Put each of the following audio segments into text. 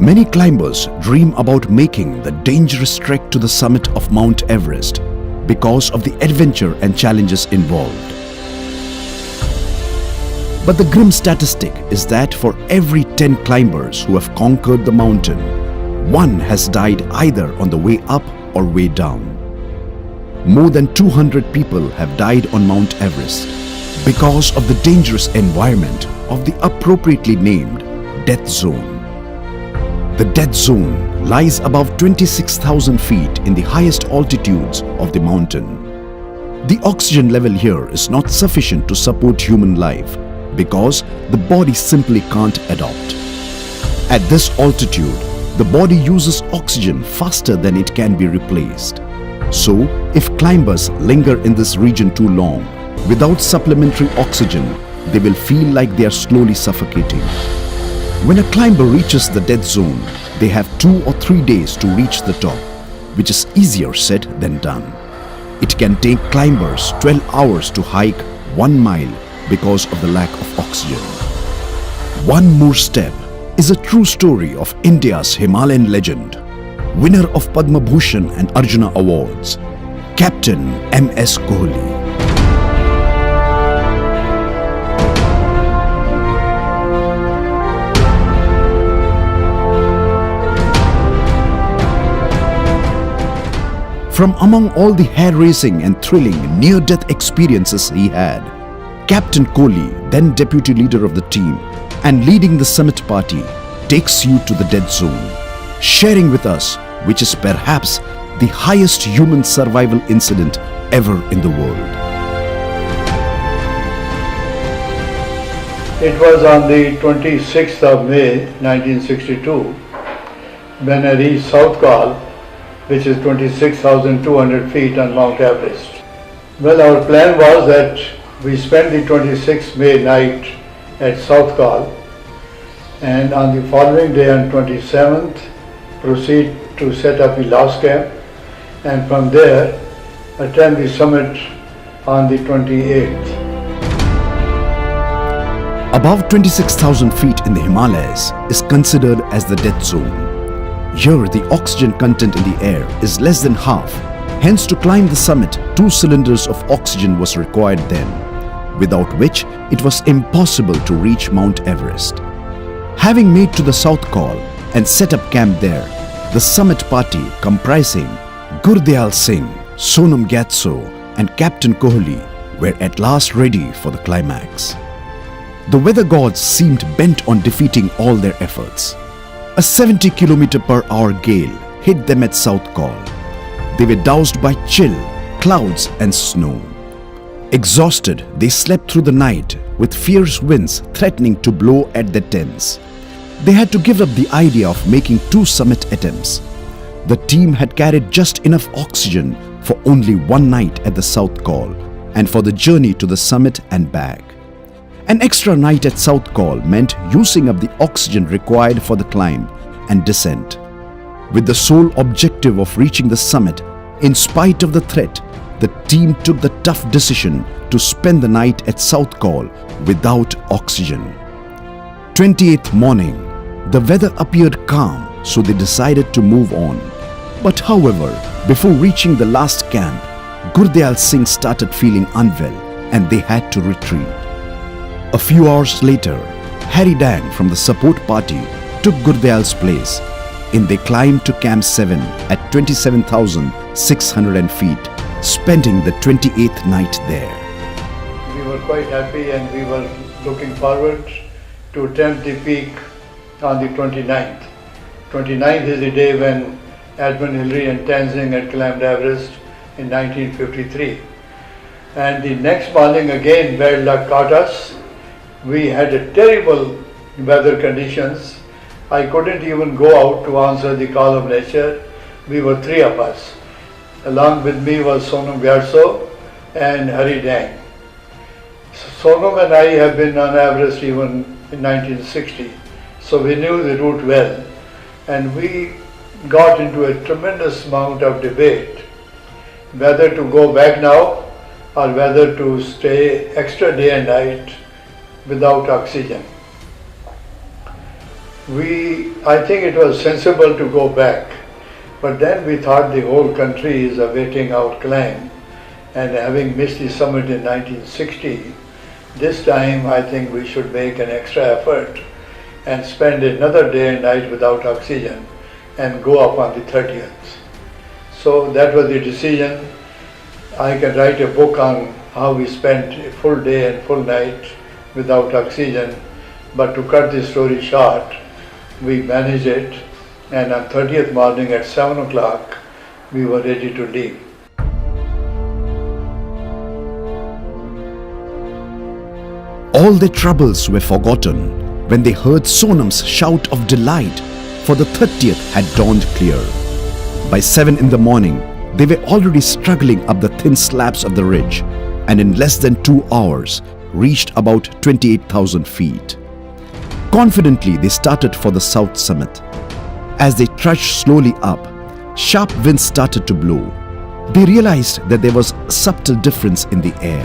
Many climbers dream about making the dangerous trek to the summit of Mount Everest because of the adventure and challenges involved. But the grim statistic is that for every 10 climbers who have conquered the mountain, one has died either on the way up or way down. More than 200 people have died on Mount Everest because of the dangerous environment of the appropriately named death zone. The death zone lies above 26,000 feet in the highest altitudes of the mountain. The oxygen level here is not sufficient to support human life because the body simply can't adapt. At this altitude, the body uses oxygen faster than it can be replaced. So, if climbers linger in this region too long without supplementary oxygen, they will feel like they are slowly suffocating. When a climber reaches the death zone, they have 2 or 3 days to reach the top, which is easier said than done. It can take climbers 12 hours to hike 1 mile because of the lack of oxygen. One More Step is a true story of India's Himalayan legend, winner of Padma Bhushan and Arjuna awards, Captain M.S. Kohli. From among all the hair-raising and thrilling near-death experiences he had, Captain Kohli, then deputy leader of the team and leading the summit party, takes you to the death zone, sharing with us which is perhaps the highest human survival incident ever in the world. It was on the 26th of May 1962 when I reached South Col, which is 26,200 feet on Mount Everest. Well, our plan was that we spend the 26th May night at South Col and on the following day on 27th proceed to set up the last camp and from there attend the summit on the 28th. Above 26,000 feet in the Himalayas is considered as the death zone. Here, the oxygen content in the air is less than half. Hence, to climb the summit, 2 cylinders of oxygen was required then, without which it was impossible to reach Mount Everest. Having made to the South Col and set up camp there, the summit party comprising Gurdial Singh, Sonam Gyatso and Captain Kohli were at last ready for the climax. The weather gods seemed bent on defeating all their efforts. A 70 km/h gale hit them at South Col. They were doused by chill, clouds and snow. Exhausted, they slept through the night with fierce winds threatening to blow at their tents. They had to give up the idea of making 2 summit attempts. The team had carried just enough oxygen for only 1 night at the South Col and for the journey to the summit and back. An extra night at South Col meant using up the oxygen required for the climb and descent. With the sole objective of reaching the summit, in spite of the threat, the team took the tough decision to spend the night at South Col without oxygen. 28th morning, the weather appeared calm, so they decided to move on. But however, before reaching the last camp, Gurdial Singh started feeling unwell and they had to retreat. A few hours later, Harry Dang from the support party took Gurdial's place and they climbed to Camp 7 at 27,600 feet, spending the 28th night there. We were quite happy and we were looking forward to attempt the peak on the 29th. 29th is the day when Edmund Hillary and Tenzing had climbed Everest in 1953. And the next morning again bad luck caught us. We had a terrible weather conditions. I couldn't even go out to answer the call of nature. We were 3 of us. Along with me was Sonam Gyatso and Hari Dang. Sonam and I have been on Everest even in 1960, so we knew the route well. And we got into a tremendous amount of debate whether to go back now or whether to stay extra day and night without oxygen. I think it was sensible to go back, but then we thought the whole country is awaiting our climb, and having missed the summit in 1960, this time I think we should make an extra effort and spend another day and night without oxygen and go up on the 30th. So that was the decision. I can write a book on how we spent a full day and full night without oxygen, but to cut the story short, we managed it, and on 30th morning at 7 o'clock, we were ready to leave. All their troubles were forgotten when they heard Sonam's shout of delight, for the 30th had dawned clear. By 7 in the morning, they were already struggling up the thin slabs of the ridge, and in less than 2 hours reached about 28,000 feet. Confidently, they started for the south summit. As they trudged slowly up, sharp winds started to blow. They realized that there was a subtle difference in the air.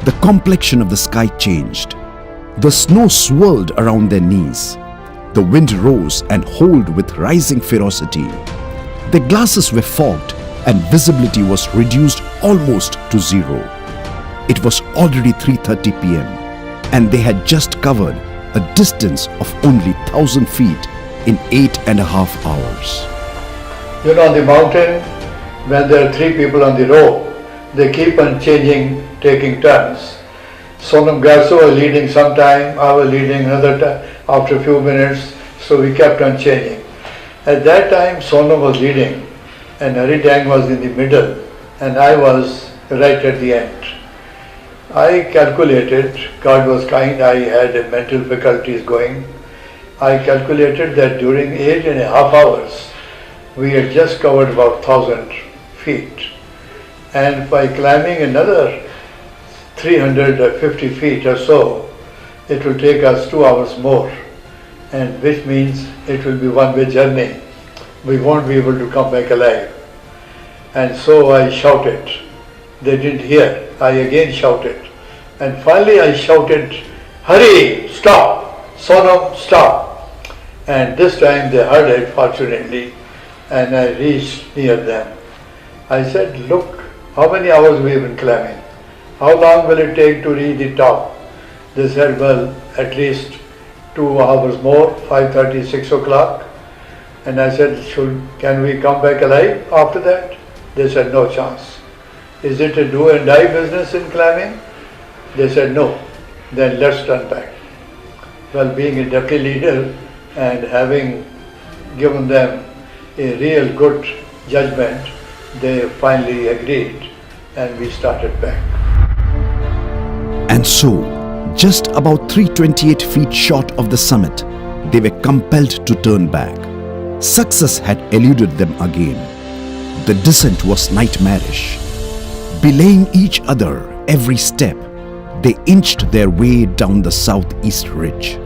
The complexion of the sky changed. The snow swirled around their knees. The wind rose and howled with rising ferocity. Their glasses were fogged and visibility was reduced almost to zero. It was already 3:30 p.m. and they had just covered a distance of only 1,000 feet in 8.5 hours. You know, on the mountain, when there are 3 people on the rope, they keep on changing, taking turns. Sonam Garso was leading sometime, I was leading another time after a few minutes, so we kept on changing. At that time, Sonam was leading and Haridang was in the middle and I was right at the end. I calculated, God was kind, I had mental faculties going. I calculated that during 8.5 hours, we had just covered about 1,000 feet. And by climbing another 350 feet or so, it will take us 2 hours more, and which means it will be one-way journey. We won't be able to come back alive. And so I shouted. They didn't hear. I again shouted. And finally I shouted, "Hurry, stop! Sonam, stop!" And this time they heard it, fortunately, and I reached near them. I said, "Look, how many hours we have been climbing? How long will it take to reach the top?" They said, "Well, at least 2 hours more, 5:30, 6 o'clock. And I said, "Can we come back alive after that?" They said, "No chance." "Is it a do and die business in climbing?" They said, "No." "Then let's turn back." Well, being a deputy leader and having given them a real good judgment, they finally agreed and we started back. And so, just about 328 feet short of the summit, they were compelled to turn back. Success had eluded them again. The descent was nightmarish. Belaying each other every step, they inched their way down the southeast ridge.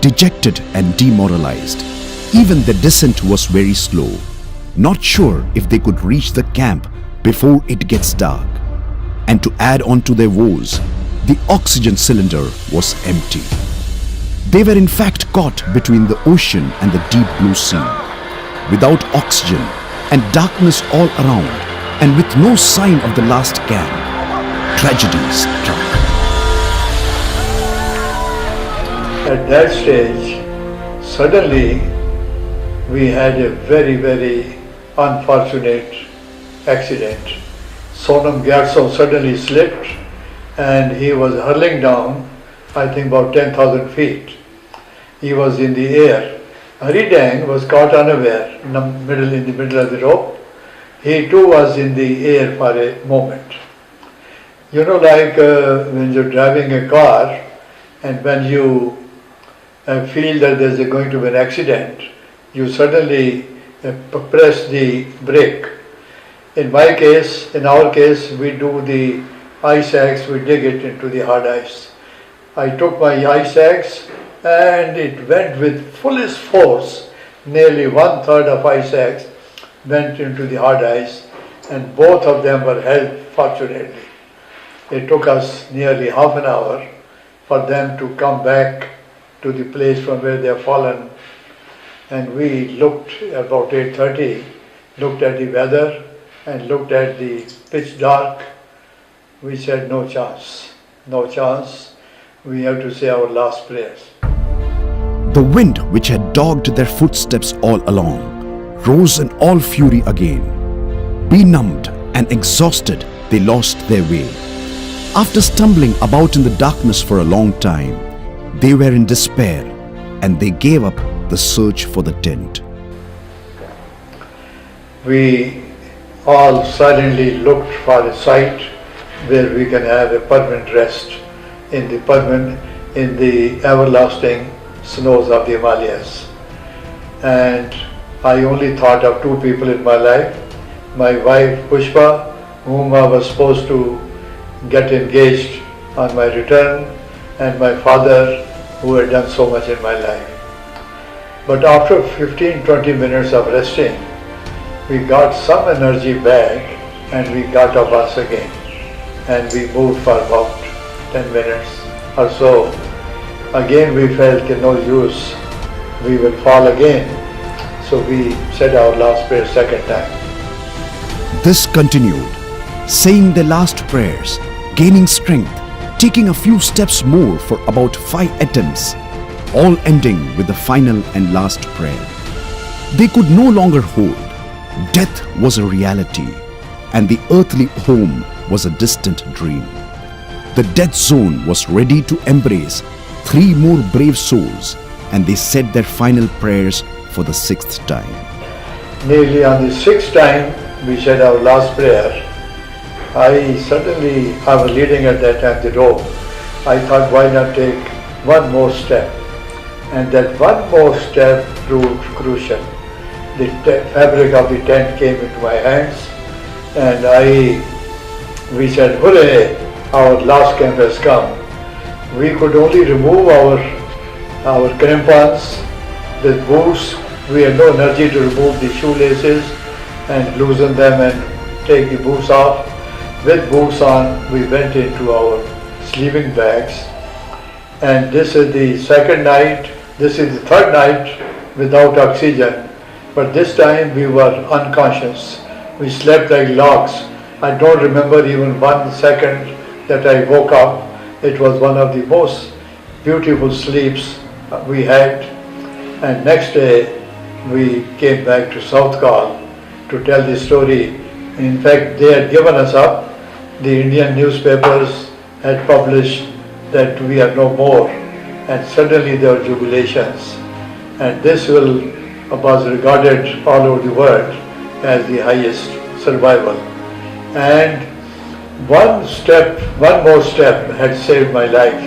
Dejected and demoralized, even the descent was very slow, not sure if they could reach the camp before it gets dark. And to add on to their woes, the oxygen cylinder was empty. They were in fact caught between the ocean and the deep blue sea. Without oxygen and darkness all around, and with no sign of the last camp, tragedy struck. At that stage, suddenly we had a very, very unfortunate accident. Sonam Gyatso suddenly slipped and he was hurling down, I think about 10,000 feet. He was in the air. Haridang was caught unaware in the middle of the rope. He too was in the air for a moment. You know, like when you're driving a car and when you feel that there's going to be an accident, you suddenly press the brake. In our case, we do the ice axe, we dig it into the hard ice. I took my ice axe and it went with fullest force. Nearly 1/3 of ice axe went into the hard ice and both of them were held fortunately. It took us nearly half an hour for them to come back to the place from where they have fallen and we looked about 8:30, looked at the weather and looked at the pitch dark. We said, no chance, no chance. We have to say our last prayers. The wind, which had dogged their footsteps all along, rose in all fury again. Benumbed and exhausted, they lost their way. After stumbling about in the darkness for a long time, they were in despair and they gave up the search for the tent. We all silently looked for a site where we can have a permanent rest in the everlasting snows of the Himalayas. And I only thought of two people in my life, my wife Pushpa, whom I was supposed to get engaged on my return, and my father, who had done so much in my life. But after 15-20 minutes of resting, we got some energy back and we got up once again, and we moved for about 10 minutes or so. Again we felt no use, we will fall again. So we said our last prayer second time. This continued, saying their last prayers, gaining strength, taking a few steps more for about 5 attempts, all ending with the final and last prayer. They could no longer hold. Death was a reality, and the earthly home was a distant dream. The death zone was ready to embrace 3 more brave souls, and they said their final prayers for the 6th time. Nearly on the 6th time, we said our last prayer. I was leading at that time the rope. I thought, why not take one more step? And that one more step proved crucial. The fabric of the tent came into my hands, and we said, hooray, our last camp has come. We could only remove our crampons, the boots. We had no energy to remove the shoelaces and loosen them and take the boots off. With boots on, we went into our sleeping bags. And this is the second night, this is the third night without oxygen. But this time we were unconscious. We slept like logs. I don't remember even 1 second that I woke up. It was one of the most beautiful sleeps we had. And next day we came back to South Call to tell the story. In fact, they had given us up. The Indian newspapers had published that we are no more, and suddenly there were jubilations. And this was regarded all over the world as the highest survival. And one more step had saved my life.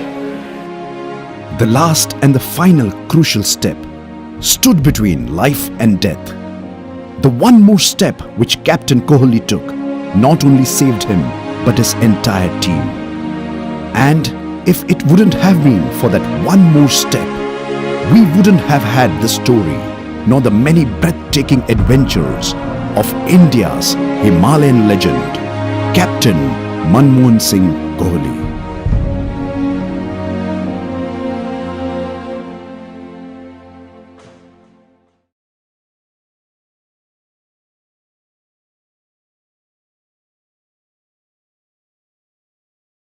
The last and the final crucial step stood between life and death. The one more step which Captain Kohli took not only saved him but his entire team. And if it wouldn't have been for that one more step, we wouldn't have had the story nor the many breathtaking adventures of India's Himalayan legend, Captain Manmohan Singh Kohli.